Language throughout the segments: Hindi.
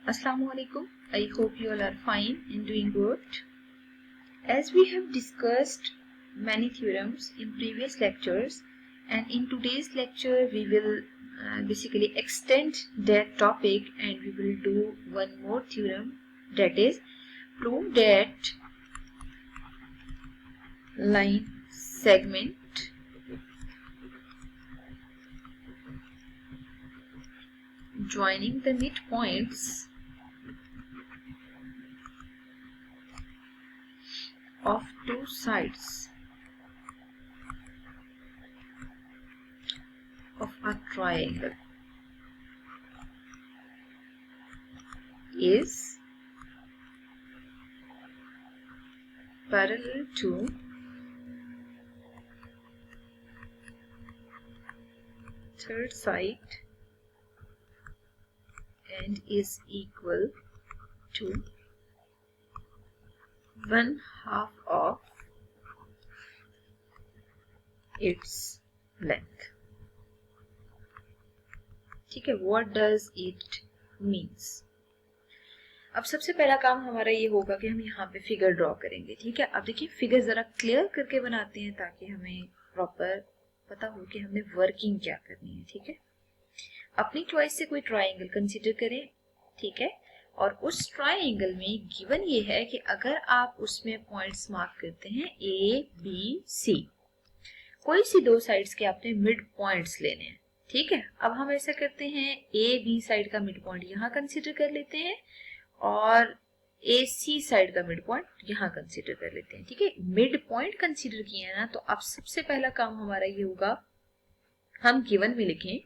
Assalamu alaikum. I hope you all are fine and doing good. As we have discussed many theorems in previous lectures, and in today's lecture we will basically extend that topic and we will do one more theorem, that is prove that line segment joining the midpoints of two sides of a triangle is parallel to third side and is equal to 1/2 of its length. ठीक है, what does it means? अब सबसे पहला काम हमारा ये होगा कि हम यहाँ पे फिगर ड्रॉ करेंगे. ठीक है, अब देखिए फिगर जरा क्लियर करके बनाते हैं ताकि हमें प्रॉपर पता हो कि हमें वर्किंग क्या करनी है. ठीक है, अपनी चॉइस से कोई ट्राइंगल कंसीडर करें. ठीक है, और उस ट्राइंगल में गिवन ये है कि अगर आप उसमें पॉइंट्स मार्क करते हैं ए बी सी, कोई सी दो साइड्स के आपने मिड पॉइंट्स लेने हैं. ठीक है, अब हम ऐसा करते हैं ए बी साइड का मिड पॉइंट यहाँ कंसीडर कर लेते हैं और ए सी साइड का मिड पॉइंट यहाँ कंसीडर कर लेते हैं. ठीक है, मिड पॉइंट कंसीडर किए हैं ना, तो अब सबसे पहला काम हमारा ये होगा, हम गिवन में लिखें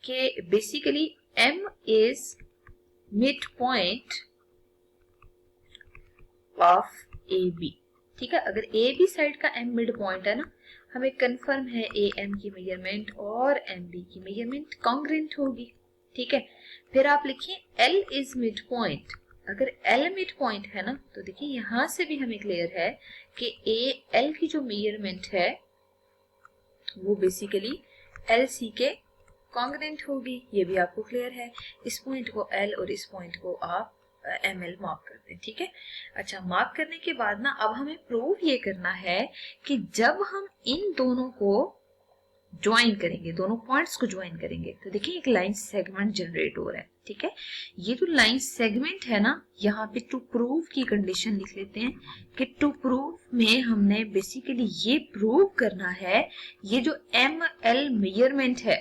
कि basically M is midpoint of AB. ठीक है, अगर AB साइड का M मिड पॉइंट है ना, हमें कंफर्म है AM की मेजरमेंट और MB की मेजरमेंट कॉन्ग्रेंट होगी. ठीक है, फिर आप लिखिए L is midpoint. अगर L मिड पॉइंट है ना, तो देखिए यहां से भी हमें क्लियर है कि AL की जो मेजरमेंट है वो बेसिकली LC के कॉन्ग्रेंट होगी. ये भी आपको क्लियर है. इस पॉइंट को L और इस पॉइंट को आप ML मार्क करते हैं. ठीक है, अच्छा मार्क करने के बाद ना अब हमें प्रूव ये करना है कि जब हम इन दोनों को ज्वाइन करेंगे, दोनों पॉइंट्स को ज्वाइन करेंगे, तो देखिए एक लाइन सेगमेंट जनरेट हो रहा है. ठीक है, ये जो लाइन सेगमेंट है ना, यहाँ पे टू प्रूव की कंडीशन लिख लेते हैं कि टू प्रूव में हमने बेसिकली ये प्रूव करना है ये जो ML मेजरमेंट है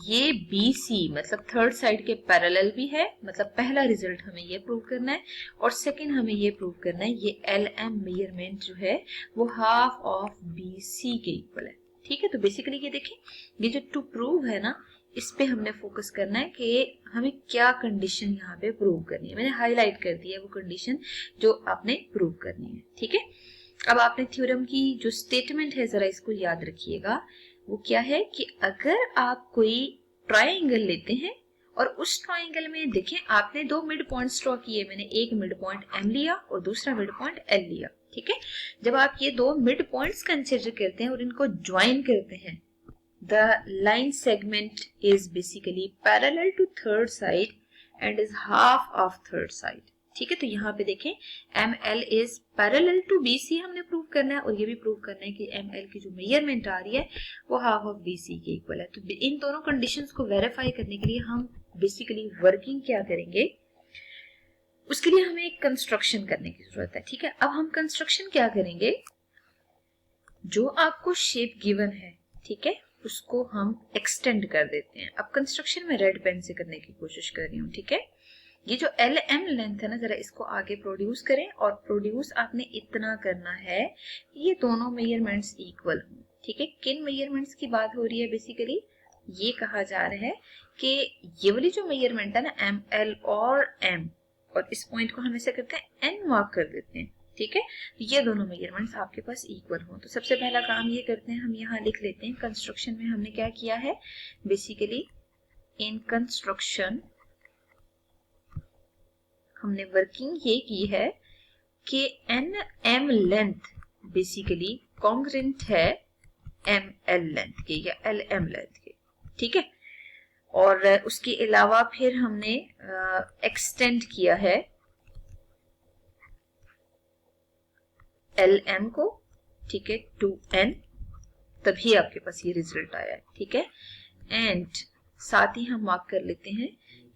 ये BC मतलब थर्ड साइड के पैरेलल भी है. मतलब पहला रिजल्ट हमें ये प्रूव करना है और सेकंड हमें ये प्रूव करना है ये LM मेजरमेंट जो है वो हाफ ऑफ BC के इक्वल है. ठीक है, तो बेसिकली ये देखिए ये जो टू प्रूव है ना, इस पे हमने फोकस करना है कि हमें क्या कंडीशन यहाँ पे प्रूव करनी है. मैंने हाईलाइट कर दी है वो कंडीशन जो आपने प्रूव करनी है. ठीक है, अब आपने थ्योरम की जो स्टेटमेंट है जरा इसको याद रखिएगा. वो क्या है कि अगर आप कोई ट्राइंगल लेते हैं और उस ट्राइंगल में देखें आपने दो मिड पॉइंट्स ड्रॉ किए, मैंने एक मिड पॉइंट M लिया और दूसरा मिड पॉइंट L लिया. ठीक है, जब आप ये दो मिड पॉइंट्स कंसीडर करते हैं और इनको ज्वाइन करते हैं, the line segment is basically parallel to third side and is half of third side. ठीक है, तो यहाँ पे देखें ML is parallel to BC हमने प्रूव करना है और ये भी प्रूव करना है कि ML की जो मेजरमेंट आ रही है वो हाफ ऑफ BC के इक्वल है. तो इन दोनों कंडीशंस को वेरीफाई करने के लिए हम बेसिकली वर्किंग क्या करेंगे, उसके लिए हमें एक कंस्ट्रक्शन करने की जरूरत है. ठीक है, अब हम कंस्ट्रक्शन क्या करेंगे, जो आपको शेप गिवन है ठीक है उसको हम एक्सटेंड कर देते हैं. अब कंस्ट्रक्शन में रेड पेन से करने की कोशिश कर रही हूँ. ठीक है, ये जो LM लेंथ है ना, जरा इसको आगे प्रोड्यूस करें और प्रोड्यूस आपने इतना करना है ये दोनों मेजरमेंट्स इक्वल हों. ठीक है, किन मेजरमेंट्स की बात हो रही है, बेसिकली ये कहा जा रहा है कि ये वाली जो मेजरमेंट है ना ML और M, और इस पॉइंट को हम ऐसे करते हैं N मार्क कर देते हैं. ठीक है, ये दोनों मेजरमेंट्स आपके पास इक्वल हों. तो सबसे पहला काम ये करते हैं, हम यहाँ लिख लेते हैं कंस्ट्रक्शन में हमने क्या किया है, बेसिकली इन कंस्ट्रक्शन हमने वर्किंग ये की है कि NM लेंथ बेसिकली कॉन्ग्रेंट है ML लेंथ के या LM लेंथ के. ठीक है, और उसके अलावा फिर हमने एक्सटेंड किया है LM को, ठीक है, टू N, तभी आपके पास ये रिजल्ट आया है, ठीक है। एंड साथ ही हम मार्क कर लेते हैं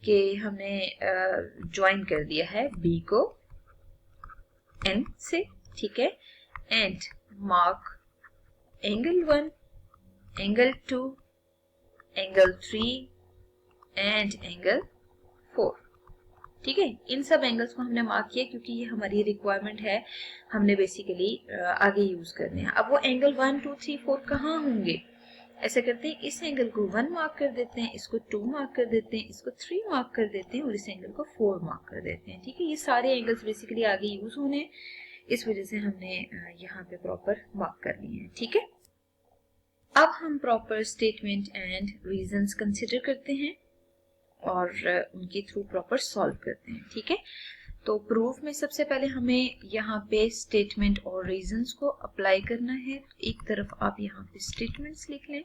कि हमने ज्वाइन कर दिया है B को N से, ठीक है। And mark angle 1, angle 2, angle 3 and angle 4, ठीक है। इन सब एंगल्स को हमने मार्क किया क्योंकि ये हमारी रिक्वायरमेंट है, हमने बेसिकली आगे यूज करने हैं। अब वो एंगल 1, 2, 3, 4 कहाँ होंगे? ऐसा करते हैं, इस एंगल को 1 मार्क कर देते हैं, इसको 2 मार्क कर देते हैं, इसको 3 मार्क कर देते हैं और इस एंगल को 4 मार्क कर देते हैं, ठीक है। ये सारे एंगल्स बेसिकली आगे यूज होने हैं, इस वजह से हमने यहाँ पे प्रॉपर मार्क कर लिए हैं, ठीक है। अब हम proper statement and reasons consider करते हैं और उनके थ्रू प्रॉपर सॉल्व करते हैं, ठीक है। तो प्रूफ में सबसे पहले हमें यहाँ पे स्टेटमेंट और रीजंस को अप्लाई करना है। एक तरफ आप यहाँ पे स्टेटमेंट्स लिख लें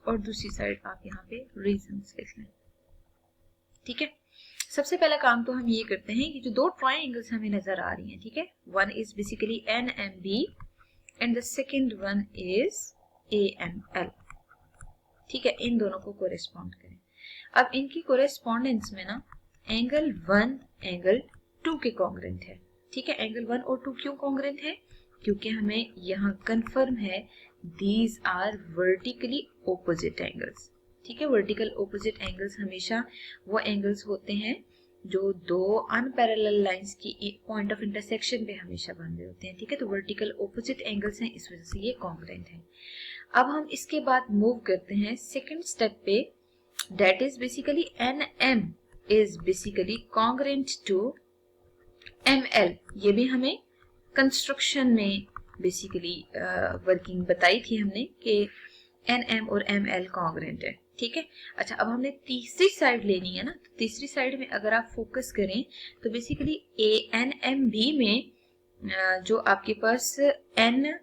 और दूसरी साइड आप यहाँ पे रीजंस लिख लें, ठीक है। सबसे पहला काम तो हम ये करते हैं कि जो दो ट्रायंगल्स हमें नजर आ रही हैं, ठीक है, one is basically NMB and the second one is AML, ठीक है, इन दोनों को कोरेस्पॉन्ड करें। अब इनकी कोरेस्पॉन्डेंस में ना एंगल 1 एंगल 2 के कॉन्ग्रेंट है, ठीक है। एंगल 1 और 2 क्यों कॉन्ग्रेंट है? क्योंकि हमें यहाँ कंफर्म है these are vertically opposite angles, ठीक है। वर्टिकल ओपोजिट एंगल्स हमेशा वो एंगल्स होते हैं जो दो अनपैरेलल लाइंस की पॉइंट ऑफ इंटरसेक्शन पे हमेशा बन रहे होते हैं, ठीक है। तो वर्टिकल ओपोजिट एंगल्स हैं, इस वजह से ये कॉन्ग्रेंट है। अब हम इसके बाद मूव करते हैं सेकेंड स्टेप पे, that is basically NM is basically congruent to ML। ये भी हमें कंस्ट्रक्शन में बेसिकली वर्किंग बताई थी हमने कि NM और ML कॉन्ग्रेंट है, ठीक है। अच्छा, अब हमने तीसरी साइड लेनी है ना, तो तीसरी साइड में अगर आप फोकस करें तो बेसिकली ANMB में जो आपके पास NMB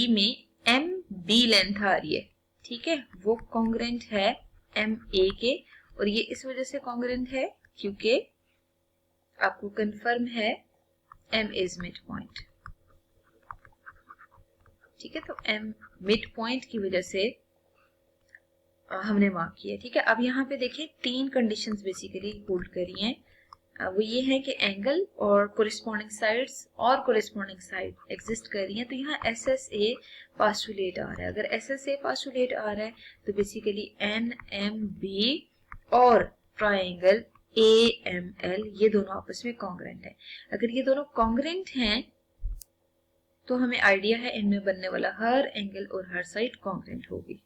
में MB लेंथ आ रही है, ठीक है, वो कॉन्ग्रेंट है MA के, और ये इस वजह से कॉन्ग्रेंट है क्योंकि आपको कंफर्म है M इज मिड पॉइंट, ठीक है। तो M मिड पॉइंट की वजह से हमने मार्क किया, ठीक है। अब यहाँ पे देखें तीन कंडीशंस बेसिकली होल्ड करी हैं, वो ये है कि एंगल और कोरिस्पॉन्डिंग साइड्स और कोरिस्पॉन्डिंग साइड एग्जिस्ट कर रही हैं। तो यहाँ SSA पास्टुलेट आ रहा है, अगर SSA पास्टुलेट आ रहा है तो बेसिकली NMB और ट्रायंगल AML ये दोनों आपस में कॉन्ग्रेंट है। अगर ये दोनों कॉन्ग्रेंट हैं तो हमें आइडिया है इनमें बनने वाला हर एंगल और हर साइड कॉन्ग्रेंट होगी,